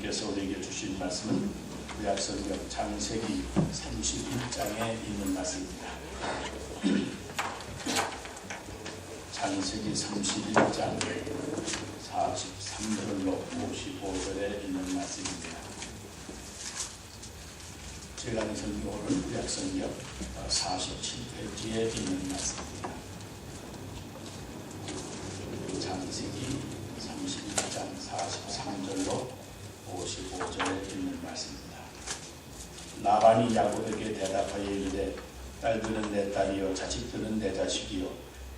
하나님께서 우리에게 주신 말씀은 구약성경 창세기 31장에 있는 말씀입니다. 창세기 31장 43절로 55절에 있는 말씀입니다. 제가 하는 성경은 구약성경 47페이지에 있는 말씀입니다. 창세기 31장 43절로 55절에 있는 말씀입니다. 라반이 야곱에게 대답하여 이르되 딸들은 내 딸이요 자식들은 내 자식이요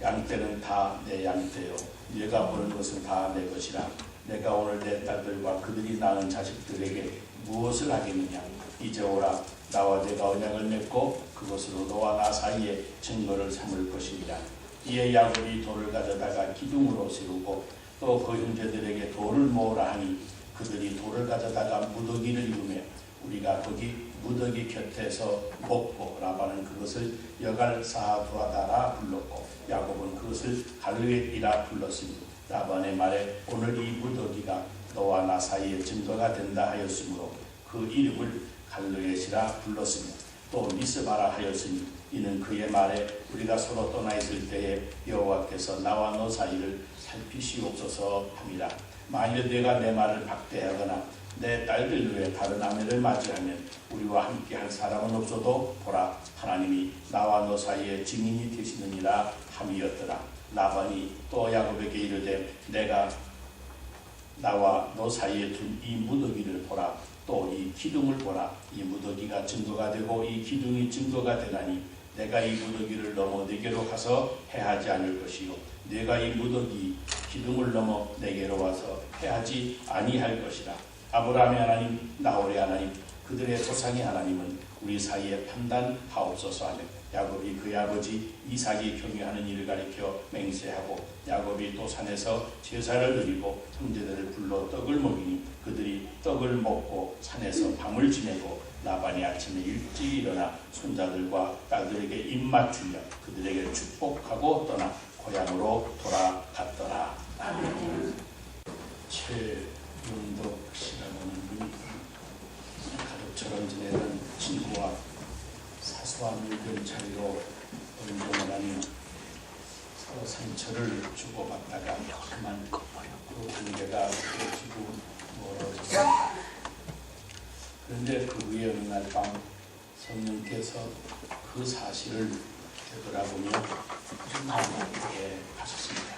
양떼는 다 내 양떼요 네가 보는 것은 다 내 것이라. 내가 오늘 내 딸들과 그들이 낳은 자식들에게 무엇을 하겠느냐. 이제 오라. 나와 내가 언약을 맺고 그것으로 너와 나 사이에 증거를 삼을 것이니라. 이에 야곱이 돌을 가져다가 기둥으로 세우고 또 그 형제들에게 돌을 모으라 하니 그들이 돌을 가져다가 무더기를 이루며 우리가 거기 무더기 곁에서 먹고 라반은 그것을 여갈사두아다라 불렀고 야곱은 그것을 갈르엣이라 불렀으니 라반의 말에 오늘 이 무더기가 너와 나 사이에 증거가 된다 하였으므로 그 이름을 갈르엣이라 불렀으며 또 미스바라 하였으니 이는 그의 말에 우리가 서로 떠나 있을 때에 여호와께서 나와 너 사이를 살피시옵소서 함이라. 만일 내가 내 말을 박대하거나 내 딸들 외에 다른 아내를 맞이하면 우리와 함께 할 사람은 없어도 보라 하나님이 나와 너 사이에 증인이 되시느니라 함이었더라. 라반이 또 야곱에게 이르되 내가 나와 너 사이에 둔 이 무더기를 보라. 또 이 기둥을 보라. 이 무더기가 증거가 되고 이 기둥이 증거가 되나니 내가 이 무더기를 넘어 내게로 가서 해하지 않을 것이요 내가 이 무더기 기둥을 넘어 내게로 와서 해하지 아니할 것이라. 아브라함의 하나님 나홀의 하나님 그들의 조상의 하나님은 우리 사이에 판단하옵소서 하며 야곱이 그의 아버지 이삭이 경유하는 일을 가리켜 맹세하고 야곱이 또 산에서 제사를 드리고 형제들을 불러 떡을 먹이니 그들이 떡을 먹고 산에서 밤을 지내고 라반이 아침에 일찍 일어나 손자들과 딸들에게 입맞추며 그들에게 축복하고 떠나 고향으로 돌아갔더라. 아멘. 최윤덕 씨라는 분이 가족처럼 지내던 친구와 사소한 의견 차이로 운동을 하며 서로 상처를 주고받다가 그만 그 관계가 깨지고 멀어졌습니다. 그런데 그 후에 어느 날 밤 성령께서 그 사실을 되돌아보며 나에게 하셨습니다.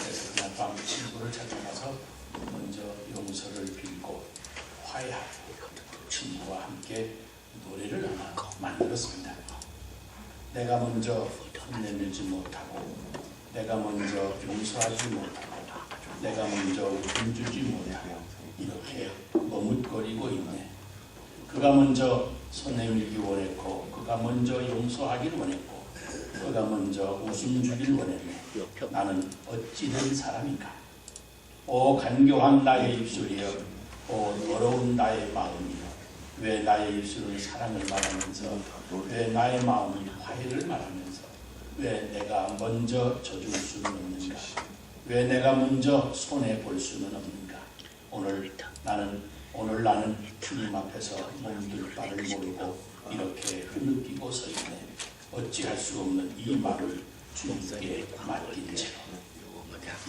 그래서 그날 밤 친구를 찾아가서 먼저 용서를 빌고 화해하고 친구와 함께 노래를 하나 만들었습니다. 내가 먼저 손 내밀지 못하고 내가 먼저 용서하지 못하고 내가 먼저 힘주지 못하고 이렇게 머뭇거리고 있네. 그가 먼저 손 내밀기 원했고 그가 먼저 용서하기를 원했고 그가 먼저 웃음 주기를 원했네. 나는 어찌 된 사람인가. 오 간교한 나의 입술이여 오 더러운 나의 마음이여 왜 나의 입술은 사랑을 말하면서 왜 나의 마음은 화해를 말하면서 왜 내가 먼저 져줄 수는 없는가. 왜 내가 먼저 손해볼 수는 없는가. 오늘 나는 주님 앞에서 몸둘 바를 모르고 이렇게 흐느끼고 서 있네. 어찌할 수 없는 이 말을 주님께 맡긴 채로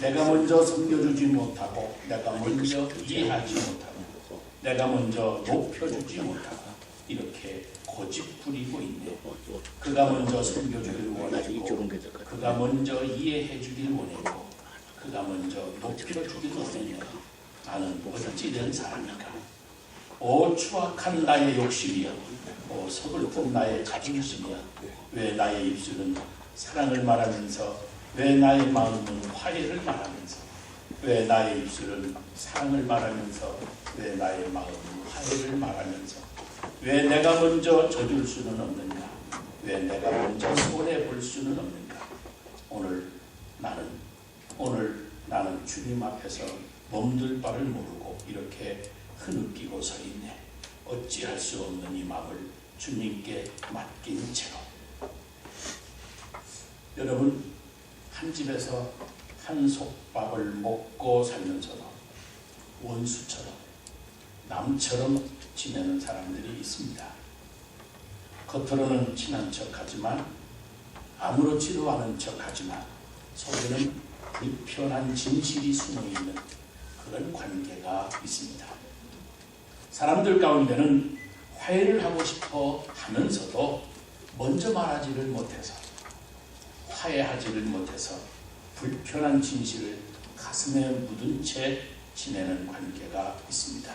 내가 먼저 섬겨주지 못하고 내가 먼저 이해하지 못하고 내가 먼저 높여주지 못하고 이렇게 고집 부리고 있네. 그가 먼저 섬겨주길 원했고 그가 먼저 이해해주길 원했고 그가 먼저 높여주길 원했네. 나는 어찌 된 사람인가. 오 추악한 나의 욕심이여 오 서글픈 나의 자존심이여 왜 나의 입술은 사랑을 말하면서 왜 나의 마음은 화해를 말하면서 왜 나의 입술은 사랑을 말하면서 왜 나의 마음은 화해를 말하면서 왜 내가 먼저 져줄 수는 없는가. 왜 내가 먼저 손해볼 수는 없는가. 오늘 나는 주님 앞에서 몸둘 바를 모르고 이렇게 흐느끼고 서 있네. 어찌할 수 없는 이 마음을 주님께 맡긴 채로. 여러분 한 집에서 한 솥밥을 먹고 살면서도 원수처럼 남처럼 지내는 사람들이 있습니다. 겉으로는 친한 척하지만 아무렇지도 않은 척하지만 속에는 불편한 진실이 숨어있는 그런 관계가 있습니다. 사람들 가운데는 화해를 하고 싶어 하면서도 먼저 말하지를 못해서 화해하지를 못해서 불편한 진실을 가슴에 묻은 채 지내는 관계가 있습니다.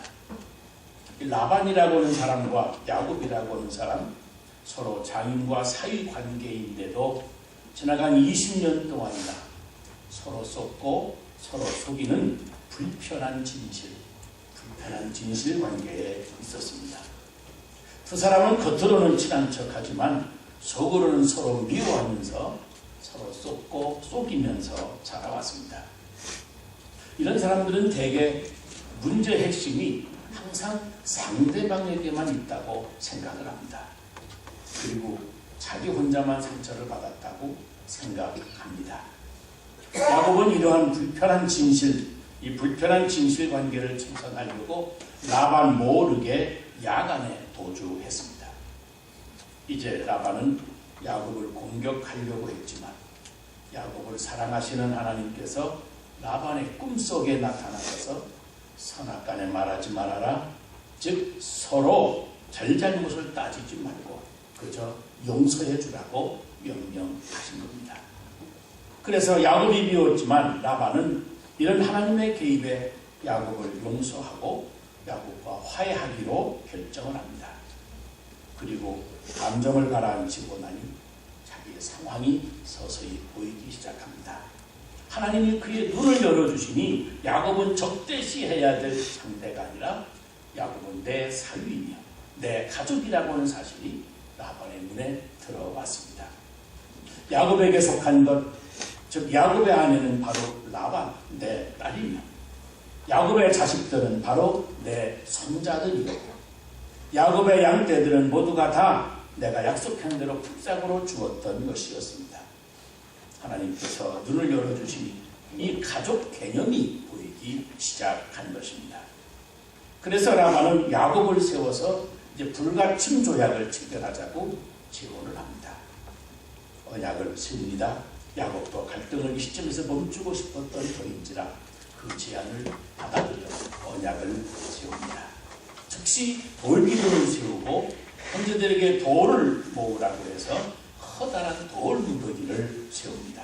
라반이라고 하는 사람과 야곱이라고 하는 사람 서로 장인과 사위 관계인데도 지나간 20년 동안이나 서로 쏟고 서로 속이는 불편한 진실 관계에 있었습니다. 두 사람은 겉으로는 친한 척하지만 속으로는 서로 미워하면서 서로 쏟고 속이면서 살아왔습니다. 이런 사람들은 대개 문제의 핵심이 항상 상대방에게만 있다고 생각을 합니다. 그리고 자기 혼자만 상처를 받았다고 생각합니다. 야곱은 이러한 불편한 진실, 이 불편한 진실 관계를 청산하려고 라반 모르게 야간에 도주했습니다. 이제 라반은 야곱을 공격하려고 했지만 야곱을 사랑하시는 하나님께서 라반의 꿈속에 나타나셔서 선악간에 말하지 말아라. 즉 서로 잘잘못을 따지지 말고 그저 용서해 주라고 명령하신 겁니다. 그래서 야곱이 미웠지만 라반은 이런 하나님의 개입에 야곱을 용서하고 야곱과 화해하기로 결정을 합니다. 그리고 감정을 가라앉히고 나니 자기의 상황이 서서히 보이기 시작합니다. 하나님이 그의 눈을 열어주시니 야곱은 적대시해야 될 상대가 아니라 야곱은 내 사위이며 내 가족이라고 하는 사실이 라반의 눈에 들어왔습니다. 야곱에게 속한 것, 즉 야곱의 아내는 바로 라반, 내 딸이며 야곱의 자식들은 바로 내 손자들이고 야곱의 양떼들은 모두가 다 내가 약속한 대로 품삯으로 주었던 것이었습니다. 하나님께서 눈을 열어주시니 이 가족 개념이 보이기 시작한 것입니다. 그래서 라반은 야곱을 세워서 이제 불가침 조약을 체결하자고 제언을 합니다. 언약을 세웁니다. 야곱도 갈등을 이 시점에서 멈추고 싶었던 터인지라 그 제안을 받아들여 언약을 세웁니다. 즉시 돌기둥을 세우고 형제들에게 돌을 모으라고 해서 커다란 돌 무더기를 세웁니다.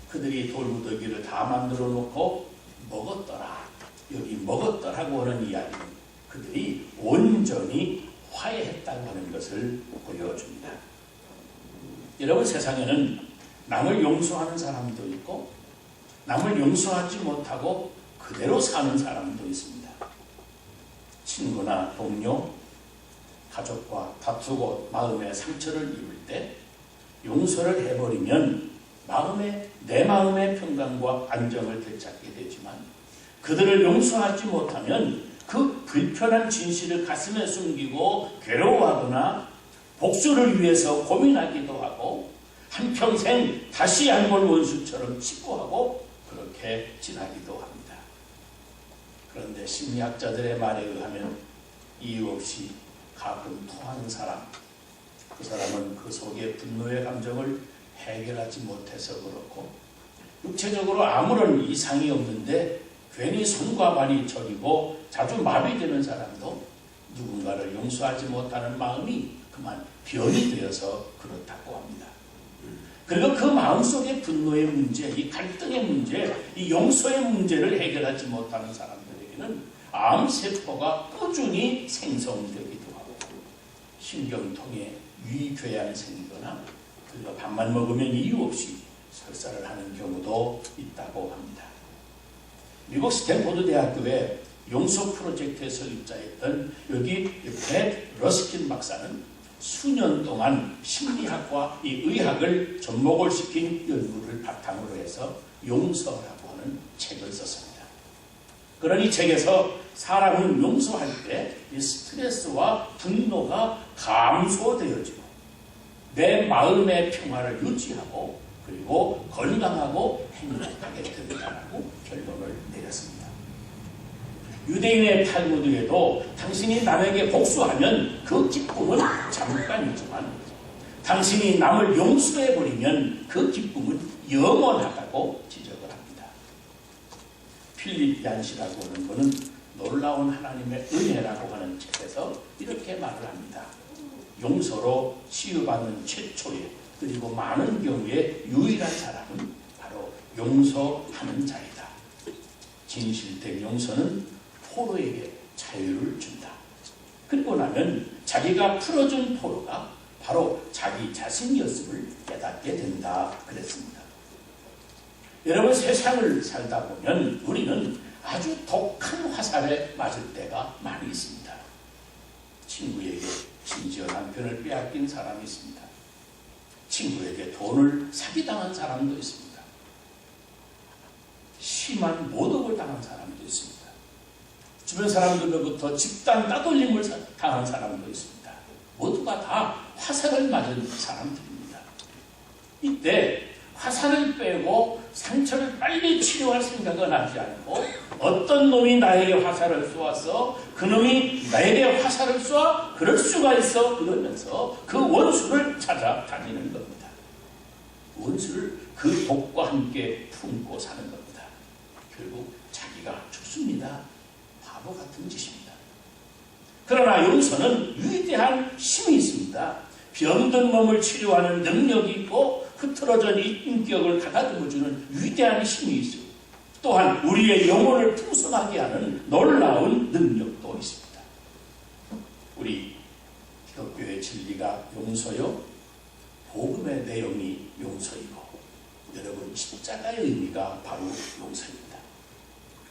그들이 돌 무더기를 다 만들어 놓고 먹었더라. 여기 먹었더라고 하는 이야기는 그들이 온전히 화해했다고 하는 것을 보여줍니다. 여러분, 세상에는 남을 용서하는 사람도 있고 남을 용서하지 못하고 그대로 사는 사람도 있습니다. 친구나 동료, 가족과 다투고 마음에 상처를 입을 때 용서를 해버리면 내 마음의 평강과 안정을 되찾게 되지만 그들을 용서하지 못하면 그 불편한 진실을 가슴에 숨기고 괴로워하거나 복수를 위해서 고민하기도 하고 한평생 다시 안 볼 원수처럼 치부하고 그렇게 지나기도 합니다. 그런데 심리학자들의 말에 의하면 이유 없이 가끔 토하는 사람, 그 사람은 그 속에 분노의 감정을 해결하지 못해서 그렇고 육체적으로 아무런 이상이 없는데 괜히 손과 발이 저리고 자주 마비되는 사람도 누군가를 용서하지 못하는 마음이 그만 변이 되어서 그렇다고 합니다. 그리고 그 마음속의 분노의 문제, 이 갈등의 문제, 이 용서의 문제를 해결하지 못하는 사람들에게는 암세포가 꾸준히 생성되기도 하고 신경통에 위궤양이 생기거나 그리고 밥만 먹으면 이유 없이 설사를 하는 경우도 있다고 합니다. 미국 스탠포드 대학교의 용서 프로젝트에서 입사했던 여기 벳 러스킨 박사는 수년 동안 심리학과 이 의학을 접목을 시킨 연구를 바탕으로 해서 용서라고 하는 책을 썼습니다. 그러니 책에서 사람은 용서할 때 이 스트레스와 분노가 감소되어지고 내 마음의 평화를 유지하고 그리고 건강하고 행복하게 된다고 결론을 내렸습니다. 유대인의 탈무드에도 당신이 남에게 복수하면 그 기쁨은 잠깐이지만 당신이 남을 용서해버리면 그 기쁨은 영원하다고 지적을 합니다. 필립 얀시라고 하는 분은 놀라운 하나님의 은혜라고 하는 책에서 이렇게 말을 합니다. 용서로 치유받는 최초의 그리고 많은 경우에 유일한 사람은 바로 용서하는 자이다. 진실된 용서는 포로에게 자유를 준다. 그리고 나면 자기가 풀어준 포로가 바로 자기 자신이었음을 깨닫게 된다 그랬습니다. 여러분, 세상을 살다 보면 우리는 아주 독한 화살에 맞을 때가 많이 있습니다. 친구에게 심지어 남편을 빼앗긴 사람이 있습니다. 친구에게 돈을 사기당한 사람도 있습니다. 심한 모독을 당한 사람도 있습니다. 주변 사람들로부터 집단 따돌림을 당한 사람도 있습니다. 모두가 다 화살을 맞은 사람들입니다. 이때 화살을 빼고 상처를 빨리 치료할 생각은 하지 않고 어떤 놈이 나에게 화살을 쏘아서 그 놈이 나에게 화살을 쏘아 그럴 수가 있어 그러면서 그 원수를 찾아다니는 겁니다. 원수를 그 독과 함께 품고 사는 겁니다. 결국 자기가 죽습니다. 바보 같은 짓입니다. 그러나 용서는 위대한 힘이 있습니다. 병든 몸을 치료하는 능력이 있고 흐트러진 인격을 가다듬어주는 위대한 힘이 있고 또한 우리의 영혼을 풍성하게 하는 놀라운 능력도 있습니다. 우리 기독교의 진리가 용서요, 복음의 내용이 용서이고 여러분 십자가의 의미가 바로 용서입니다.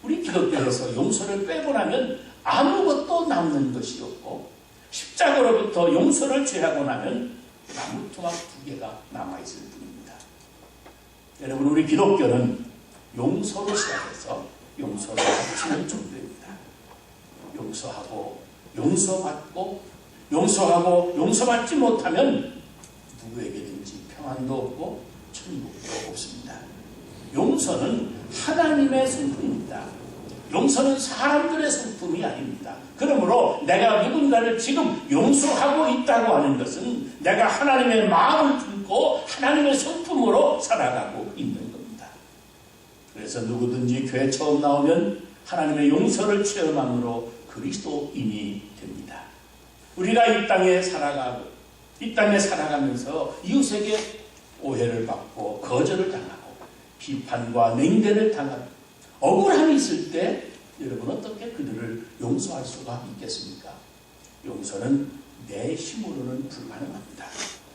우리 기독교에서 용서를 빼고 나면 아무것도 남는 것이 없고 십자가로부터 용서를 취하고 나면 나무 토막 2개가 남아있을 뿐입니다. 여러분, 우리 기독교는 용서로 시작해서 용서로 마치는 종교입니다. 용서하고 용서받고 용서하고 용서받지 못하면 누구에게든지 평안도 없고 천국도 없습니다. 용서는 하나님의 성품입니다. 용서는 사람들의 성품이 아닙니다. 그러므로 내가 누군가를 지금 용서하고 있다고 하는 것은 내가 하나님의 마음을 품고 하나님의 성품으로 살아가고 있는 겁니다. 그래서 누구든지 교회 처음 나오면 하나님의 용서를 체험함으로 그리스도인이 됩니다. 우리가 이 땅에 살아가면서 이웃에게 오해를 받고 거절을 당하고 비판과 냉대를 당하고 억울함이 있을 때 여러분 어떻게 그들을 용서할 수가 있겠습니까? 용서는 내 힘으로는 불가능합니다.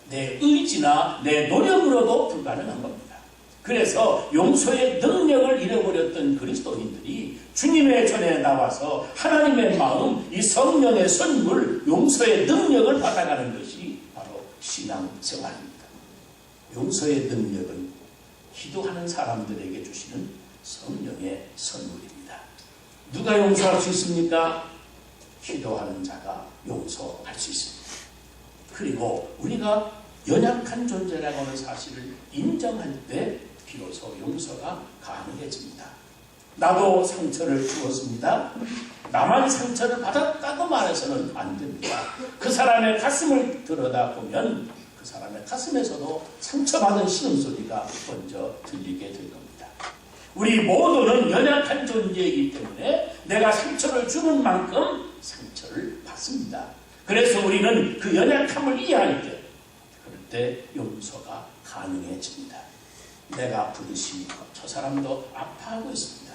내 의지나 내 노력으로도 불가능한 겁니다. 그래서 용서의 능력을 잃어버렸던 그리스도인들이 주님의 전에 나와서 하나님의 마음, 이 성령의 선물, 용서의 능력을 받아가는 것이 바로 신앙생활입니다. 용서의 능력은 기도하는 사람들에게 주시는 성령의 선물입니다. 누가 용서할 수 있습니까? 기도하는 자가 용서할 수 있습니다. 그리고 우리가 연약한 존재라고 하는 사실을 인정할 때 비로소 용서가 가능해집니다. 나도 상처를 주었습니다. 나만 상처를 받았다고 말해서는 안 됩니다. 그 사람의 가슴을 들여다보면 그 사람의 가슴에서도 상처받은 신음소리가 먼저 들리게 될 겁니다. 우리 모두는 연약한 존재이기 때문에 내가 상처를 주는 만큼 상처를 받습니다. 그래서 우리는 그 연약함을 이해할 때, 그럴 때 용서가 가능해집니다. 내가 아프듯이 저 사람도 아파하고 있습니다.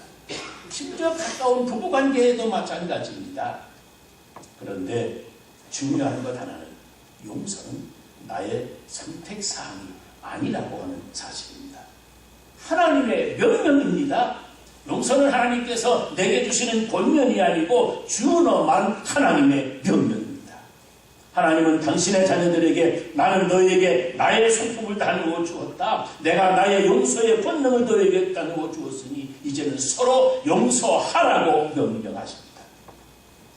심지어 가까운 부부관계에도 마찬가지입니다. 그런데 중요한 것 하나는 용서는 나의 선택사항이 아니라고 하는 사실입니다. 하나님의 명령입니다. 용서는 하나님께서 내게 주시는 권면이 아니고 준엄한 하나님의 명령입니다. 하나님은 당신의 자녀들에게 나는 너에게 나의 성품을 나누어 주었다. 내가 나의 용서의 권능을 너에게 나누어 주었으니 이제는 서로 용서하라고 명령하십니다.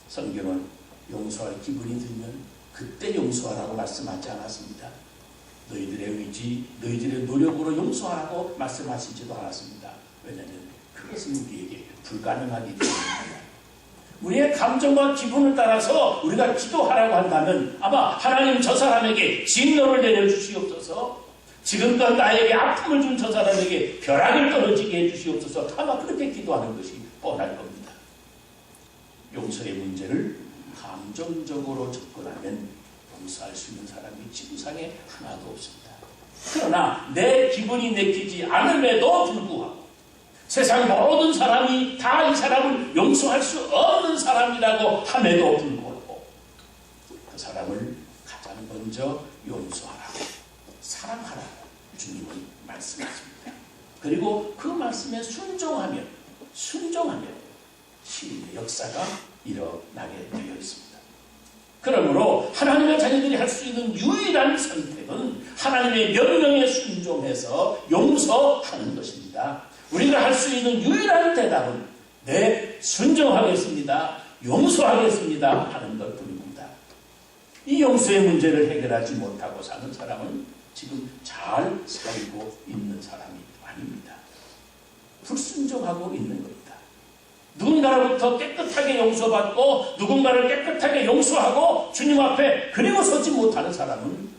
성경은 용서할 기분이 들면 그때 용서하라고 말씀하지 않았습니다. 너희들의 의지, 너희들의 노력으로 용서하라고 말씀하시지도 않았습니다. 왜냐하면 그것은 우리에게 불가능하기 때문입니다. 우리의 감정과 기분을 따라서 우리가 기도하라고 한다면 아마 하나님 저 사람에게 진노를 내려주시옵소서, 지금껏 나에게 아픔을 준 저 사람에게 벼락을 떨어지게 해주시옵소서, 아마 그렇게 기도하는 것이 뻔할 겁니다. 용서의 문제를 감정적으로 접근하면 용서할 수 있는 사람이 지구상에 하나도 없습니다. 그러나 내 기분이 내키지 않음에도 불구하고 세상 모든 사람이 다 이 사람을 용서할 수 없는 사람이라고 함에도 불구하고 그 사람을 가장 먼저 용서하라, 사랑하라 주님은 말씀하십니다. 그리고 그 말씀에 순종하면 신의 역사가 일어나게 되어 있습니다. 그러므로 하나님의 자녀들이 할 수 있는 유일한 선택은 하나님의 명령에 순종해서 용서하는 것입니다. 우리가 할 수 있는 유일한 대답은 네, 순종하겠습니다, 용서하겠습니다 하는 것 뿐입니다. 이 용서의 문제를 해결하지 못하고 사는 사람은 지금 잘 살고 있는 사람이 아닙니다. 불순종하고 있는 겁니다. 누군가로부터 깨끗하게 용서받고 누군가를 깨끗하게 용서하고 주님 앞에 그리고 서지 못하는 사람은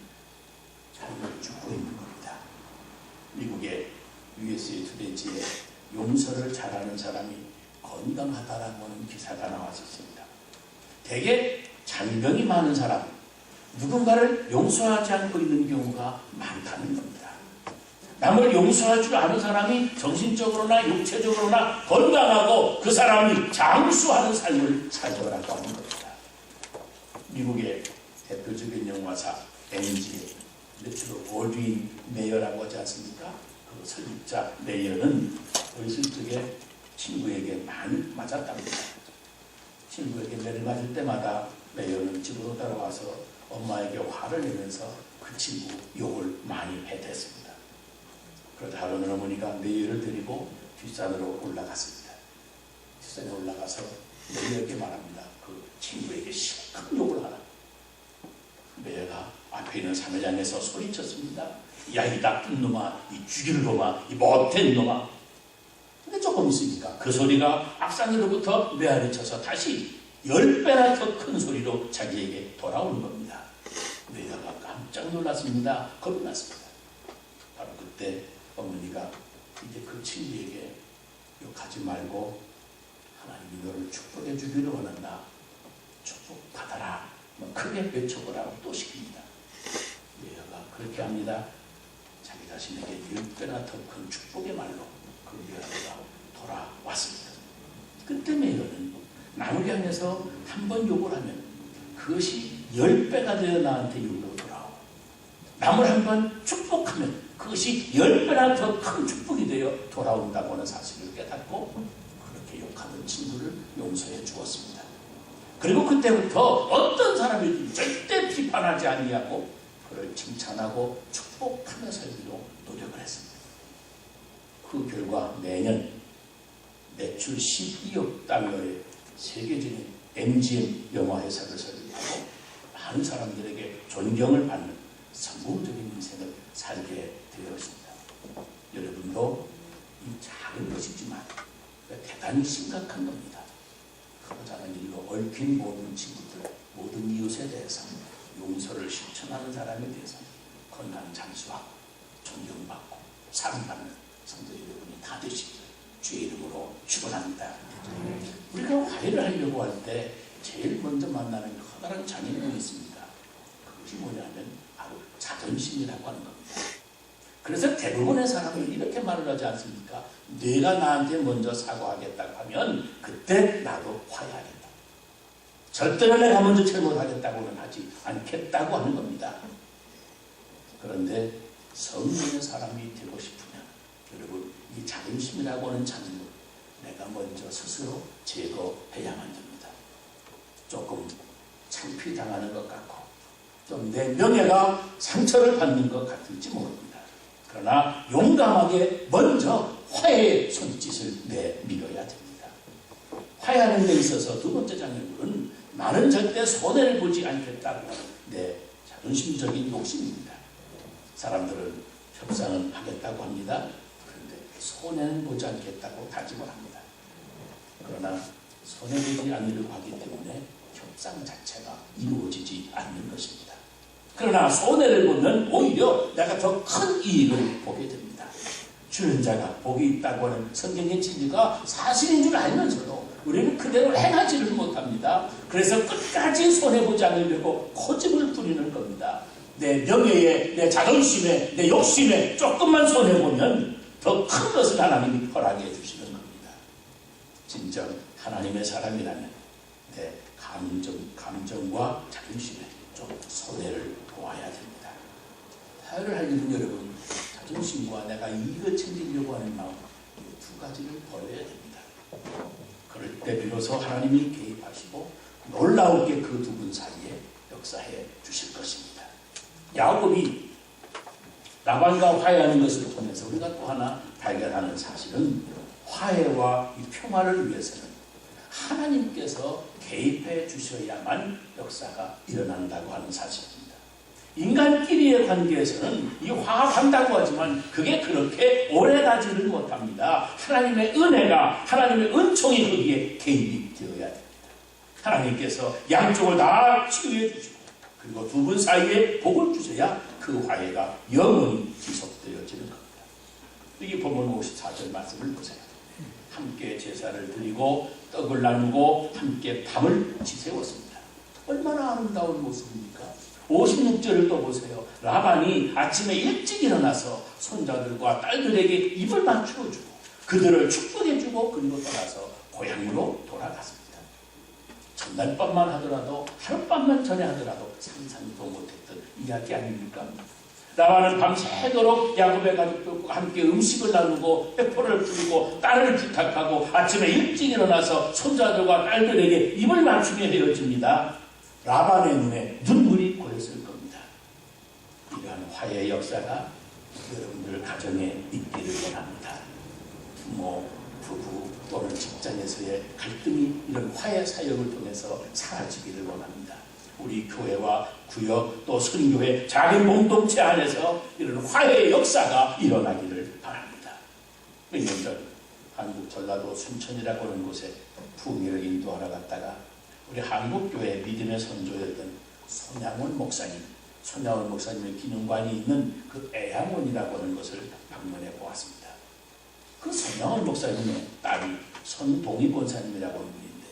삶을 죽고 있는 겁니다. 미국의 USA 투데이지에 용서를 잘하는 사람이 건강하다라고 하는 기사가 나왔었습니다. 대개 잔병이 많은 사람, 누군가를 용서하지 않고 있는 경우가 많다는 겁니다. 남을 용서할 줄 아는 사람이 정신적으로나 육체적으로나 건강하고 그 사람이 장수하는 삶을 살더라고 하는 겁니다. 미국의 대표적인 영화사 MG의 주로 올드윈 메이어라고 하지 않습니까? 그 설립자 메이어는 어렸을 적에 친구에게 많이 맞았답니다. 친구에게 매를 맞을 때마다 메이어는 집으로 따라와서 엄마에게 화를 내면서 그 친구 욕을 많이 해댔습니다. 그러다 하루는 어머니가 메이어를 데리고 뒷산으로 올라갔습니다. 뒷산에 올라가서 메이어에게 말합니다. 그 친구에게 심한 욕을 하라. 메이어가 앞에 있는 산을 향해서 소리쳤습니다. 야, 이 나쁜 놈아, 이 죽일 놈아, 이 못된 놈아. 근데 조금 있으니까 그 소리가 악산으로부터 메아리 쳐서 다시 10배나 더 큰 소리로 자기에게 돌아오는 겁니다. 메이어가 깜짝 놀랐습니다. 겁이 났습니다. 바로 그때 어머니가 이제 그 친구에게 욕하지 말고 하나님이 너를 축복해 주기를 원한다, 축복받아라, 크게 외쳐보라고 또 시킵니다. 메이어가 그렇게 합니다. 자기 자신에게 10배나 더 큰 축복의 말로 그 메이어가 돌아왔습니다. 그때 메이어는 남을 향해서 한 번 욕을 하면 그것이 10배가 되어 나한테 욕으로 돌아오고, 남을 한 번 축복하면 그것이 10배나 더 큰 축복이 되어 돌아온다고 하는 사실을 깨닫고 그렇게 욕하던 친구를 용서해 주었습니다. 그리고 그때부터 어떤 사람이든 절대 비판하지 아니하고 그를 칭찬하고 축복하며 살기로 노력을 했습니다. 그 결과 매년 매출 12억 달러의 세계적인 MGM 영화회사를 설립하고 많은 사람들에게 존경을 받는 성공적인 인생을 살게 되었습니다. 여러분도 이 작은 것이지만 대단히 심각한 겁니다. 그러지 않은 일로 얽힌 모든 친구들, 모든 이웃에 대해서 용서를 실천하는 사람에 대해서 건강 장수하고 존경받고 사랑받는 성도 여러분이 다 되시기를 주의 이름으로 축원합니다. 우리가 화해를 하려고 할 때 제일 먼저 만나는 커다란 장애물이 있습니다. 그것이 뭐냐면 바로 자존심이라고 하는 겁니다. 그래서 대부분의 사람은 이렇게 말을 하지 않습니까? 네가 나한테 먼저 사과하겠다고 하면 그때 나도 화해하겠다. 절대로 내가 먼저 잘못하겠다고는 하지 않겠다고 하는 겁니다. 그런데 성령의 사람이 되고 싶으면 여러분, 이 자존심이라고 하는 장애물 내가 먼저 스스로 제거해야만 됩니다. 조금 창피당하는 것 같고 좀 내 명예가 상처를 받는 것 같을지 모릅니다. 그러나 용감하게 먼저 화해의 손짓을 내밀어야 됩니다. 화해하는 데 있어서 두 번째 장애물은 나는 절대 손해를 보지 않겠다고 하는 내 자존심적인 욕심입니다. 사람들은 협상은 하겠다고 합니다. 그런데 손해는 보지 않겠다고 다짐을 합니다. 그러나 손해보지 않으려고 하기 때문에 협상 자체가 이루어지지 않는 것입니다. 그러나 손해를 보면 오히려 내가 더 큰 이익을 보게 됩니다. 주는 자가 복이 있다고 하는 성경의 진리가 사실인 줄 알면서도 우리는 그대로 행하지를 못합니다. 그래서 끝까지 손해보지 않으려고 고집을 부리는 겁니다. 내 명예에, 내 자존심에, 내 욕심에 조금만 손해보면 더 큰 것을 하나님이 허락해 주시는 겁니다. 진정 하나님의 사람이라면 내 감정과 자존심에 좀 손해를 보아야 됩니다. 타협을 할 일은 여러분, 자존심과 내가 이익을 챙기려고 하는 마음, 이 두 가지를 버려야 됩니다. 그럴 때 비로소 하나님이 개입하시고 놀라우게 그 두 분 사이에 역사해 주실 것입니다. 야곱이 라반과 화해하는 것을 통해서 우리가 또 하나 발견하는 사실은 화해와 이 평화를 위해서는 하나님께서 개입해 주셔야만 역사가 일어난다고 하는 사실입니다. 인간끼리의 관계에서는 이 화합한다고 하지만 그게 그렇게 오래가지를 못합니다. 하나님의 은혜가, 하나님의 은총이 거기에 개입이 되어야 됩니다. 하나님께서 양쪽을 다 치유해 주시고 그리고 두 분 사이에 복을 주셔야 그 화해가 영원히 지속되어지는 겁니다. 여기 보면 54절 말씀을 보세요. 함께 제사를 드리고 떡을 나누고 함께 밤을 지새웠습니다. 얼마나 아름다운 모습입니까? 56절을 또 보세요. 라반이 아침에 일찍 일어나서 손자들과 딸들에게 입을 맞추어주고 그들을 축복해주고 그리고 떠나서 고향으로 돌아갔습니다. 전날 밤만 하더라도 하룻밤만 전에 하더라도 상상도 못했던 이야기 아닙니까? 라반은 밤새도록 야곱의 가족들과 함께 음식을 나누고 회포를 풀고 딸을 부탁하고 아침에 일찍 일어나서 손자들과 딸들에게 입을 맞추게 되어집니다. 라반의 눈에 눈물이 고였을 겁니다. 이러한 화해의 역사가 여러분들 가정에 있기를 원합니다. 부모, 부부 또는 직장에서의 갈등이 이런 화해 사역을 통해서 사라지기를 원합니다. 우리 교회와 구역 또 선교회 작은 공동체 안에서 이런 화해의 역사가 일어나기를 바랍니다. 몇 년 전 한국 전라도 순천이라고 하는 곳에 부흥회를 인도하러 갔다가 우리 한국교회 믿음의 선조였던 손양원 목사님의 기념관이 있는 그 애양원이라고 하는 것을 방문해 보았습니다. 그 손양원 목사님의 딸이 손동희 권사님이라고 하는 분인데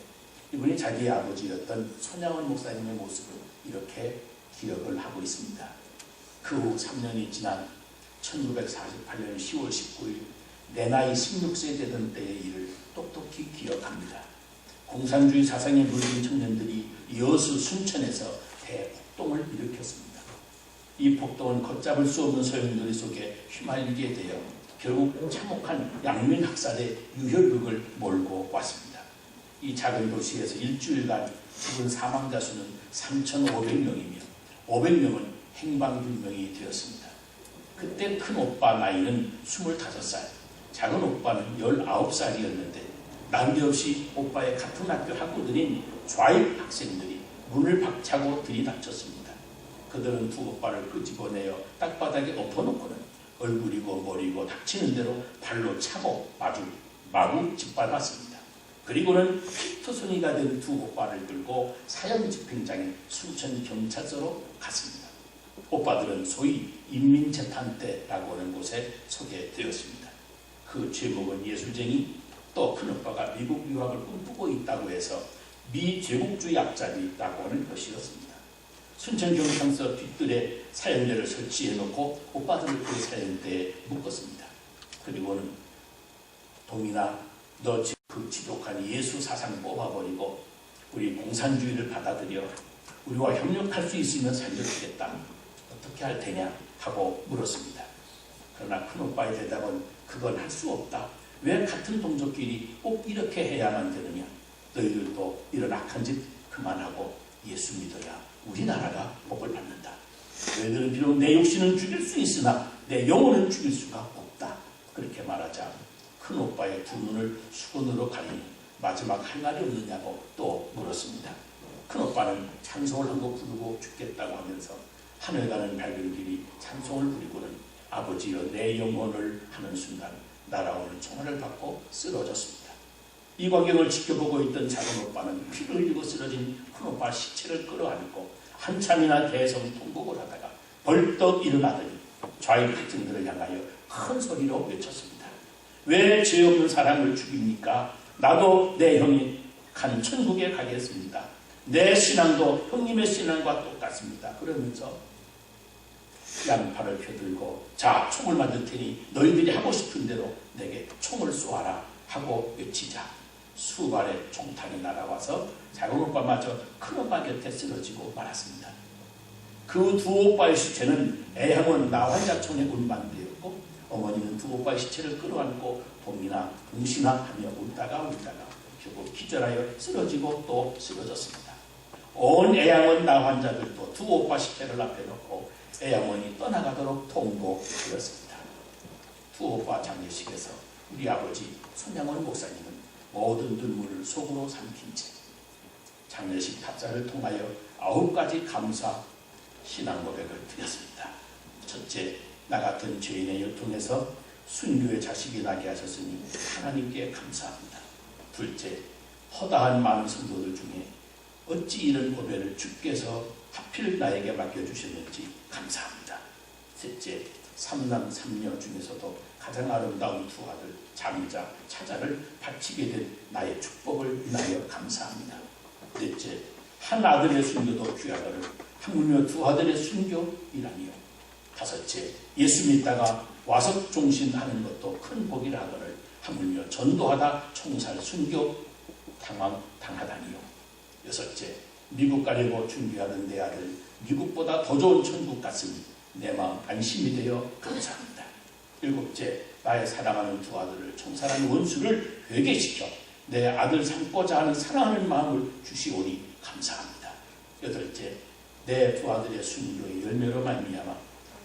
이분이 자기의 아버지였던 손양원 목사님의 모습을 이렇게 기억을 하고 있습니다. 그 후 3년이 지난 1948년 10월 19일 내 나이 16세 되던 때의 일을 똑똑히 기억합니다. 공산주의 사상에 물든 청년들이 여수 순천에서 대폭동을 일으켰습니다. 이 폭동은 걷잡을 수 없는 소용돌이 속에 휘말리게 되어 결국 참혹한 양면학살의 유혈극을 몰고 왔습니다. 이 작은 도시에서 일주일간 죽은 사망자 수는 3,500명이며 500명은 행방불명이 되었습니다. 그때 큰 오빠 나이는 25살, 작은 오빠는 19살이었는데 난데없이 오빠의 같은 학교 학우들인 좌익 학생들이 문을 박차고 들이닥쳤습니다. 그들은 두 오빠를 끄집어내어 땅바닥에 엎어놓고는 얼굴이고 머리고 닥치는 대로 발로 차고 마구 짓밟았습니다. 그리고는 피투성이가 된 두 오빠를 들고 사형집행장인 순천경찰서로 갔습니다. 오빠들은 소위 인민재탄대라고 하는 곳에 소개되었습니다. 그 제목은 예술쟁이, 또 큰오빠가 미국 유학을 꿈꾸고 있다고 해서 미제국주의 앞잡이라고 하는 것이었습니다. 순천경찰서 뒷뜰에 사형대를 설치해놓고 오빠들을 그 사형대에 묶었습니다. 그리고는 동인아, 너 그 지독한 예수 사상 뽑아버리고 우리 공산주의를 받아들여 우리와 협력할 수 있으면 살려주겠다. 어떻게 할 테냐 하고 물었습니다. 그러나 큰오빠의 대답은 그건 할 수 없다. 왜 같은 동족끼리 꼭 이렇게 해야만 되느냐. 너희들도 이런 악한 짓 그만하고 예수 믿어야 우리나라가 복을 받는다. 너희들은 비록 내 육신은 죽일 수 있으나 내 영혼은 죽일 수가 없다. 그렇게 말하자 큰오빠의 두 눈을 수건으로 가리니 마지막 할 말이 없느냐고 또 물었습니다. 큰오빠는 찬송을 한 곡 부르고 죽겠다고 하면서 하늘 가는 밝은 길이 찬송을 부리고는 아버지여 내 영혼을 하는 순간 날아오는 총알을 받고 쓰러졌습니다. 이 광경을 지켜보고 있던 작은 오빠는 피를 흘리고 쓰러진 큰 오빠 시체를 끌어안고 한참이나 계속 통곡을 하다가 벌떡 일어나더니 좌익 학생들을 향하여 큰 소리로 외쳤습니다. 왜 죄 없는 사람을 죽입니까? 나도 내 형이 간 천국에 가겠습니다. 내 신앙도 형님의 신앙과 똑같습니다. 그러면서 양팔을 펴들고 자, 총을 만들 테니 너희들이 하고 싶은 대로 내게 총을 쏘아라 하고 외치자 수발의 총탄이 날아와서 작은 오빠마저 큰 오빠 곁에 쓰러지고 말았습니다. 그 두 오빠의 시체는 애향은 나환자촌에 운반되었고 어머니는 두 오빠의 시체를 끌어안고 봄이나 붕신하며 울다가 결국 기절하여 쓰러지고 또 쓰러졌습니다. 온 애양원 나환자들도 두 오빠 시체를 앞에 놓고 애양원이 떠나가도록 통보되었습니다. 두 오빠 장례식에서 우리 아버지 손양원 목사님은 모든 눈물을 속으로 삼킨 채 장례식 답사를 통하여 9가지 감사 신앙 고백을 드렸습니다. 첫째, 나 같은 죄인의 혈통에서 순교의 자식이 나게 하셨으니 하나님께 감사합니다. 둘째, 허다한 많은 성도들 중에 어찌 이런 고백을 주께서 하필 나에게 맡겨주셨는지 감사합니다. 셋째, 삼남 삼녀 중에서도 가장 아름다운 두 아들 장자 차자를 바치게 된 나의 축복을 인하여 감사합니다. 넷째, 한 아들의 순교도 귀하거늘 하물며 두 아들의 순교이라니요. 다섯째, 예수 믿다가 와석 종신하는 것도 큰 복이라 하거늘 하물며 전도하다 총살 순교 당하다니요. 여섯째, 미국 가려고 준비하는 내 아들 미국보다 더 좋은 천국 갔으니 내 마음 안심이 되어 감사합니다. 일곱째, 나의 사랑하는 두 아들을 총살한 원수를 회개시켜 내 아들 삼고자 하는 사랑하는 마음을 주시오니 감사합니다. 여덟째, 내 두 아들의 순교의 열매로 말미암아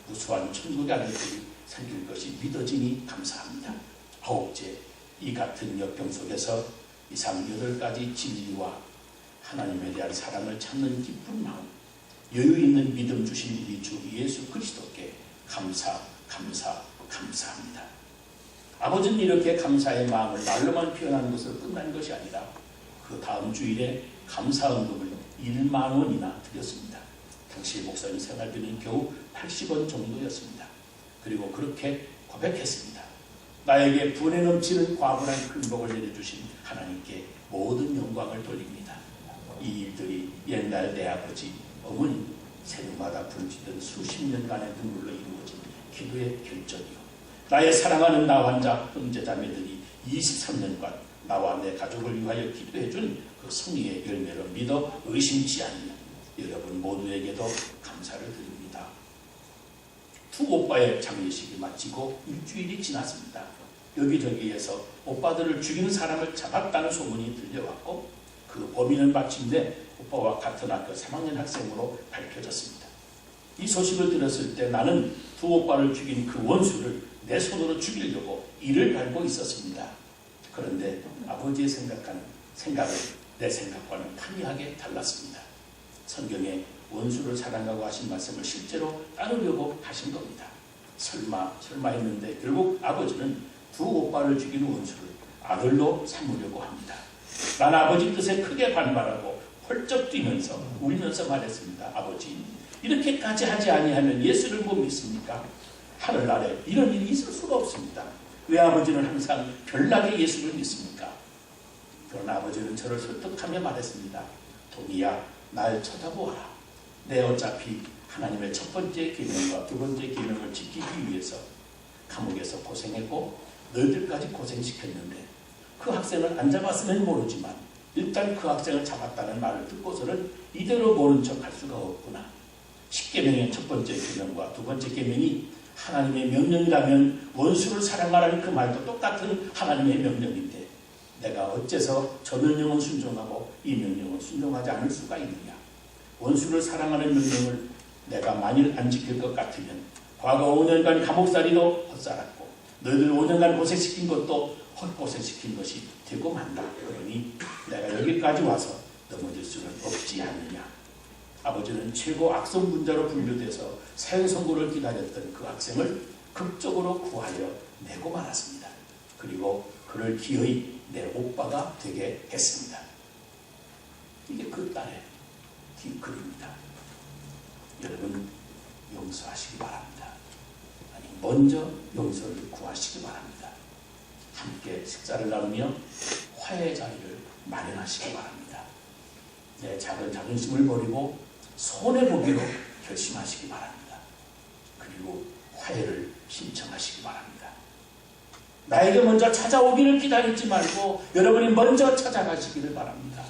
무수한 천국의 아들들이 생길 것이 믿어지니 감사합니다. 아홉째, 이 같은 역경 속에서 이상 8가지 진리와 하나님에 대한 사랑을 찾는 기쁜 마음, 여유 있는 믿음 주신 우리 주 예수 그리스도께 감사합니다. 아버지는 이렇게 감사의 마음을 말로만 표현하는 것으로 끝난 것이 아니라 그 다음 주일에 감사헌금을 1만 원이나 드렸습니다. 당시 목사님 생활비는 겨우 80원 정도였습니다. 그리고 그렇게 고백했습니다. 나에게 분에 넘치는 과분한 큰 복을 내려주신 하나님께 모든 영광을 돌립니다. 이 일들이 옛날 내 아버지, 어머니 새벽마다 부르짖던 수십 년간의 눈물로 이루어진 기도의 결정이요. 나의 사랑하는 나 환자 형제자매들이 23년간 나와 내 가족을 위하여 기도해준 그 성의의 열매로 믿어 의심치 않으며 여러분 모두에게도 감사를 드립니다. 두 오빠의 장례식이 마치고 일주일이 지났습니다. 여기저기에서 오빠들을 죽이는 사람을 잡았다는 소문이 들려왔고 그 범인은 마침내 오빠와 같은 학교 3학년 학생으로 밝혀졌습니다. 이 소식을 들었을 때 나는 두 오빠를 죽인 그 원수를 내 손으로 죽이려고 이를 갈고 있었습니다. 그런데 아버지의 생각은 내 생각과는 판이하게 달랐습니다. 성경에 원수를 사랑하고 하신 말씀을 실제로 따르려고 하신 겁니다. 설마 했는데 결국 아버지는 두 오빠를 죽인 원수를 아들로 삼으려고 합니다. 난 아버지 뜻에 크게 반발하고 펄쩍 뛰면서 울면서 말했습니다. 아버지, 이렇게까지 하지 아니하면 예수를 못 믿습니까? 하늘나라에 이런 일이 있을 수가 없습니다. 왜 아버지는 항상 별나게 예수를 믿습니까? 그러나 아버지는 저를 설득하며 말했습니다. 동이야, 날 쳐다보아라. 내 어차피 하나님의 첫 번째 계명과 두 번째 계명을 지키기 위해서 감옥에서 고생했고 너희들까지 고생시켰는데 그 학생을 안 잡았으면 모르지만 일단 그 학생을 잡았다는 말을 듣고서는 이대로 모른 척 할 수가 없구나. 10계명의 첫 번째 계명과 두 번째 계명이 하나님의 명령이라면 원수를 사랑하라는 그 말도 똑같은 하나님의 명령인데 내가 어째서 저 명령은 순종하고 이 명령은 순종하지 않을 수가 있느냐. 원수를 사랑하는 명령을 내가 만일 안 지킬 것 같으면 과거 5년간 감옥살이도 헛살았고 너희들 5년간 고생시킨 것도 헛고생시킨 것이 되고 만다. 그러니 내가 여기까지 와서 넘어질 수는 없지 않느냐. 아버지는 최고 악성분자로 분류돼서 사형 선고를 기다렸던 그 학생을 극적으로 구하여 내고 말았습니다. 그리고 그를 기어이 내 오빠가 되게 했습니다. 이게 그 딸의 뒷글입니다. 여러분 용서하시기 바랍니다. 아니 먼저 용서를 구하시기 바랍니다. 함께 식사를 나누며 화해의 자리를 마련하시기 바랍니다. 내 작은 자존심을 버리고 손해보기로 결심하시기 바랍니다. 그리고 화해를 신청하시기 바랍니다. 나에게 먼저 찾아오기를 기다리지 말고 여러분이 먼저 찾아가시기를 바랍니다.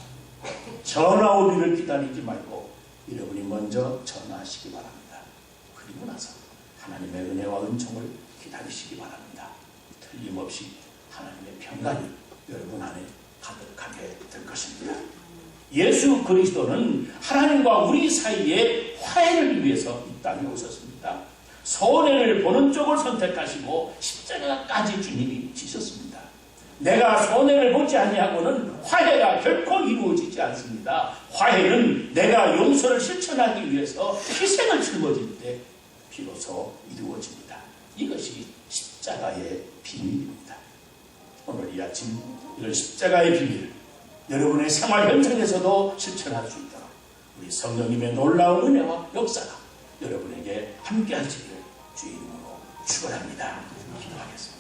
전화 오기를 기다리지 말고 여러분이 먼저 전화하시기 바랍니다. 그리고 나서 하나님의 은혜와 은총을 기다리시기 바랍니다. 틀림없이 하나님의 평강이 여러분 안에 가득하게 될 것입니다. 예수 그리스도는 하나님과 우리 사이에 화해를 위해서 이 땅에 오셨습니다. 손해를 보는 쪽을 선택하시고 십자가까지 주님이 지셨습니다. 내가 손해를 보지 아니하고는 화해가 결코 이루어지지 않습니다. 화해는 내가 용서를 실천하기 위해서 희생을 짊어질 때 비로소 이루어집니다. 이것이 십자가의 비밀입니다. 오늘 이 아침 이런 십자가의 비밀을 여러분의 생활 현장에서도 실천할 수 있도록 우리 성령님의 놀라운 은혜와 역사가 여러분에게 함께 하시기를 주의 이름으로 축원합니다. 기도하겠습니다.